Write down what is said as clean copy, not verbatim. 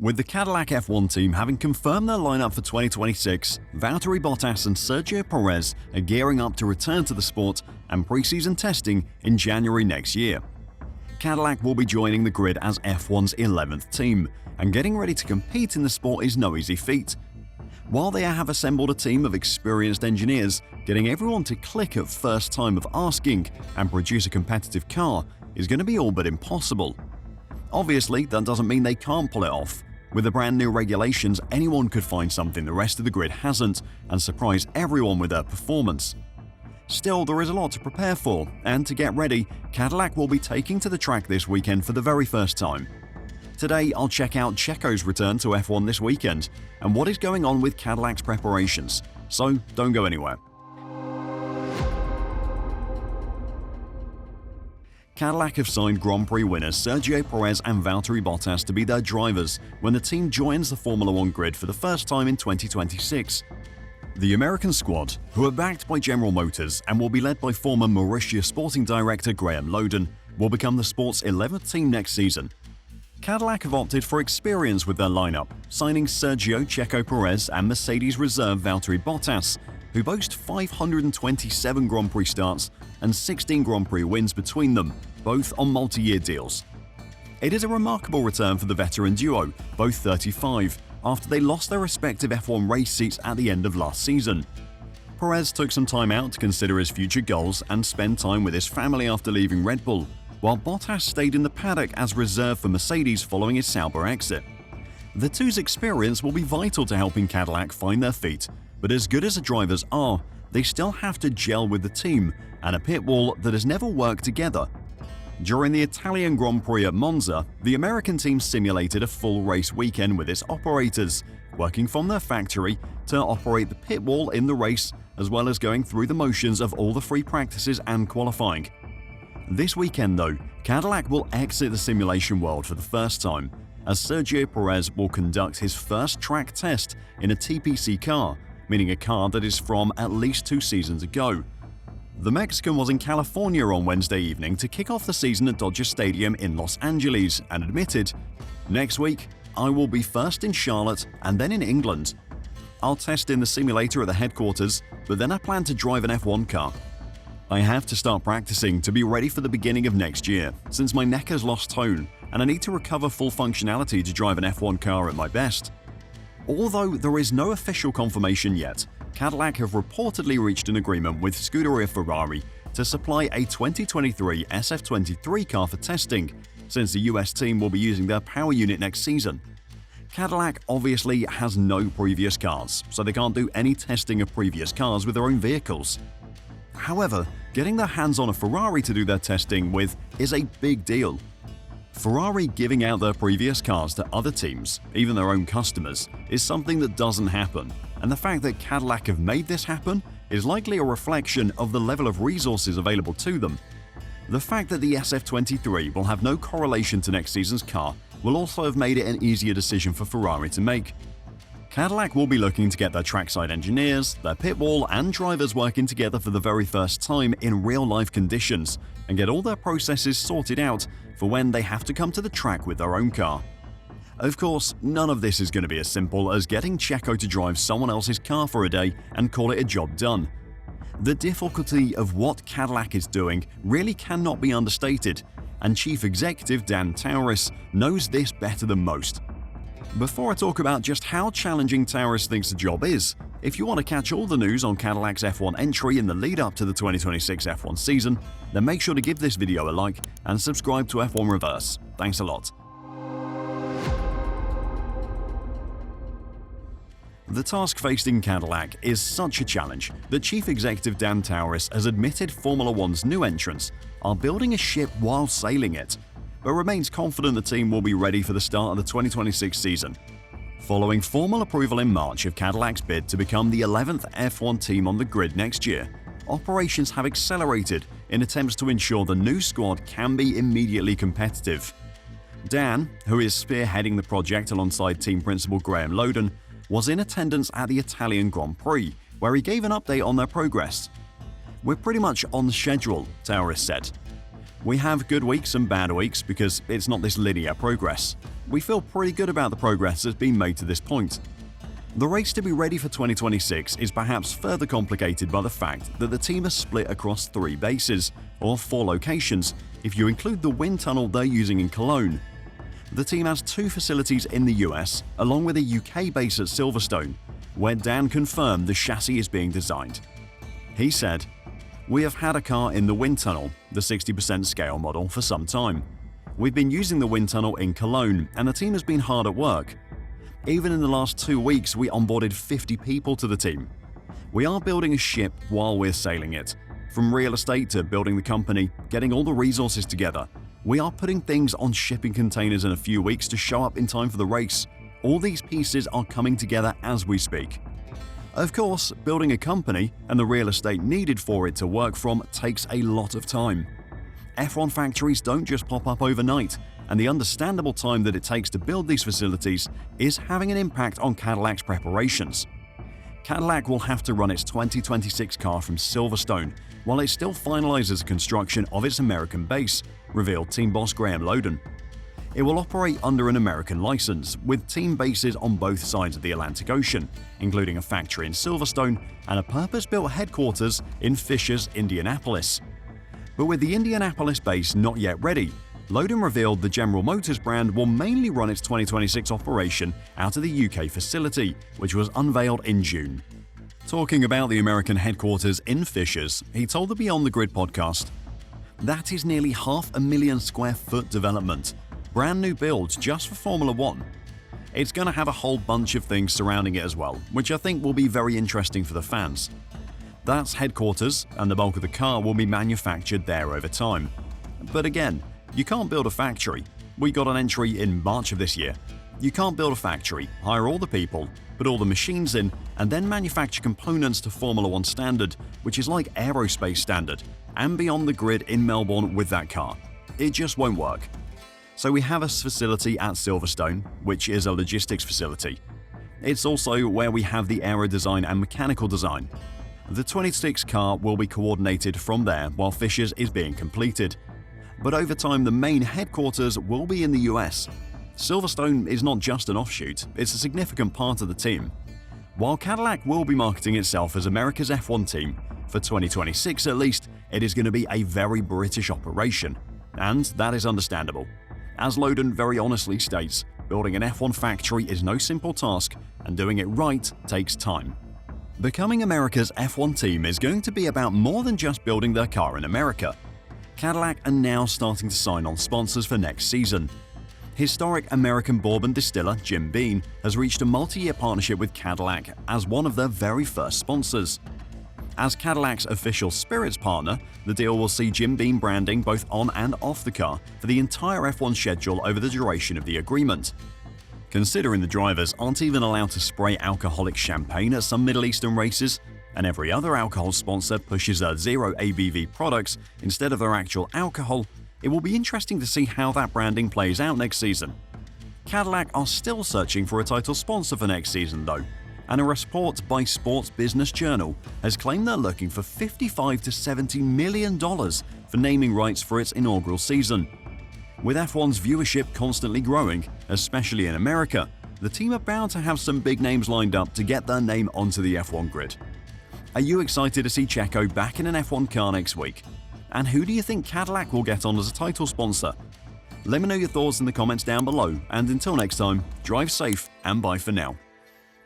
With the Cadillac F1 team having confirmed their lineup for 2026, Valtteri Bottas and Sergio Perez are gearing up to return to the sport and pre-season testing in January next year. Cadillac will be joining the grid as F1's 11th team, and getting ready to compete in the sport is no easy feat. While they have assembled a team of experienced engineers, getting everyone to click at first time of asking and produce a competitive car is going to be all but impossible. Obviously, that doesn't mean they can't pull it off. With the brand new regulations, anyone could find something the rest of the grid hasn't and surprise everyone with their performance. Still, there is a lot to prepare for, and to get ready, Cadillac will be taking to the track this weekend for the very first time. Today, I'll check out Checo's return to F1 this weekend and what is going on with Cadillac's preparations, so don't go anywhere. Cadillac have signed Grand Prix winners Sergio Perez and Valtteri Bottas to be their drivers when the team joins the Formula One grid for the first time in 2026. The American squad, who are backed by General Motors and will be led by former Mauritius sporting director Graham Loden, will become the sport's 11th team next season. Cadillac have opted for experience with their lineup, signing Sergio Checo Perez and Mercedes reserve Valtteri Bottas, who boast 527 Grand Prix starts and 16 Grand Prix wins between them, both on multi-year deals. It is a remarkable return for the veteran duo, both 35, after they lost their respective F1 race seats at the end of last season. Perez took some time out to consider his future goals and spend time with his family after leaving Red Bull, while Bottas stayed in the paddock as reserve for Mercedes following his Sauber exit. The two's experience will be vital to helping Cadillac find their feet, but as good as the drivers are, they still have to gel with the team and a pit wall that has never worked together. During the Italian Grand Prix at Monza, the American team simulated a full race weekend with its operators, working from their factory to operate the pit wall in the race, as well as going through the motions of all the free practices and qualifying. This weekend though, Cadillac will exit the simulation world for the first time, as Sergio Perez will conduct his first track test in a TPC car, meaning a car that is from at least 2 seasons ago. The Mexican was in California on Wednesday evening to kick off the season at Dodger Stadium in Los Angeles and admitted, "Next week, I will be first in Charlotte and then in England. I'll test in the simulator at the headquarters, but then I plan to drive an F1 car. I have to start practicing to be ready for the beginning of next year, since my neck has lost tone and I need to recover full functionality to drive an F1 car at my best." Although there is no official confirmation yet, Cadillac have reportedly reached an agreement with Scuderia Ferrari to supply a 2023 SF23 car for testing, since the US team will be using their power unit next season. Cadillac obviously has no previous cars, so they can't do any testing of previous cars with their own vehicles. However, getting their hands on a Ferrari to do their testing with is a big deal. Ferrari giving out their previous cars to other teams, even their own customers, is something that doesn't happen, and the fact that Cadillac have made this happen is likely a reflection of the level of resources available to them. The fact that the SF23 will have no correlation to next season's car will also have made it an easier decision for Ferrari to make. Cadillac will be looking to get their trackside engineers, their pit wall and drivers working together for the very first time in real-life conditions and get all their processes sorted out for when they have to come to the track with their own car. Of course, none of this is going to be as simple as getting Checo to drive someone else's car for a day and call it a job done. The difficulty of what Cadillac is doing really cannot be understated, and Chief Executive Dan Tauris knows this better than most. Before I talk about just how challenging Tauris thinks the job is, if you want to catch all the news on Cadillac's F1 entry in the lead up to the 2026 F1 season, then make sure to give this video a like and subscribe to F1 Reverse. Thanks a lot. The task facing Cadillac is such a challenge that Chief Executive Dan Tauris has admitted Formula One's new entrants are building a ship while sailing it, but remains confident the team will be ready for the start of the 2026 season. Following formal approval in March of Cadillac's bid to become the 11th F1 team on the grid next year, operations have accelerated in attempts to ensure the new squad can be immediately competitive. Dan, who is spearheading the project alongside team principal Graham Loden, was in attendance at the Italian Grand Prix, where he gave an update on their progress. "We're pretty much on schedule," Tauris said. We have good weeks and bad weeks because it's not this linear progress. We feel pretty good about the progress that's been made to this point. The race to be ready for 2026 is perhaps further complicated by the fact that the team is split across 3 bases, or 4 locations, if you include the wind tunnel they're using in Cologne. The team has 2 facilities in the US, along with a UK base at Silverstone, where Dan confirmed the chassis is being designed. He said, "We have had a car in the wind tunnel, the 60% scale model, for some time. We've been using the wind tunnel in Cologne, and the team has been hard at work. Even in the last 2 weeks, we onboarded 50 people to the team. We are building a ship while we're sailing it. From real estate to building the company, getting all the resources together. We are putting things on shipping containers in a few weeks to show up in time for the race. All these pieces are coming together as we speak." Of course, building a company and the real estate needed for it to work from takes a lot of time. F1 factories don't just pop up overnight, and the understandable time that it takes to build these facilities is having an impact on Cadillac's preparations. Cadillac will have to run its 2026 car from Silverstone while it still finalizes the construction of its American base, revealed team boss Graham Loden. It will operate under an American license, with team bases on both sides of the Atlantic Ocean, including a factory in Silverstone and a purpose-built headquarters in Fishers, Indianapolis. But with the Indianapolis base not yet ready, Loden revealed the General Motors brand will mainly run its 2026 operation out of the UK facility, which was unveiled in June. Talking about the American headquarters in Fishers, he told the Beyond the Grid podcast, "That is nearly 500,000 square foot development. Brand new builds just for Formula One. It's going to have a whole bunch of things surrounding it as well, which I think will be very interesting for the fans. That's headquarters, and the bulk of the car will be manufactured there over time. But again, you can't build a factory. We got an entry in March of this year. You can't build a factory, hire all the people, put all the machines in, and then manufacture components to Formula One standard, which is like aerospace standard, and Beyond the Grid in Melbourne with that car. It just won't work." So we have a facility at Silverstone, which is a logistics facility. It's also where we have the aero design and mechanical design. The 26 car will be coordinated from there while Fishers is being completed. But over time, the main headquarters will be in the US. Silverstone is not just an offshoot, it's a significant part of the team. While Cadillac will be marketing itself as America's F1 team, for 2026 at least, it is going to be a very British operation. And that is understandable. As Loden very honestly states, building an F1 factory is no simple task, and doing it right takes time. Becoming America's F1 team is going to be about more than just building their car in America. Cadillac are now starting to sign on sponsors for next season. Historic American bourbon distiller Jim Beam has reached a multi-year partnership with Cadillac as one of their very first sponsors. As Cadillac's official spirits partner, the deal will see Jim Beam branding both on and off the car for the entire F1 schedule over the duration of the agreement. Considering the drivers aren't even allowed to spray alcoholic champagne at some Middle Eastern races, and every other alcohol sponsor pushes their zero ABV products instead of their actual alcohol, it will be interesting to see how that branding plays out next season. Cadillac are still searching for a title sponsor for next season though, and a report by Sports Business Journal has claimed they're looking for $55 to $70 million for naming rights for its inaugural season. With F1's viewership constantly growing, especially in America, the team are bound to have some big names lined up to get their name onto the F1 grid. Are you excited to see Checo back in an F1 car next week? And who do you think Cadillac will get on as a title sponsor? Let me know your thoughts in the comments down below, and until next time, drive safe and bye for now.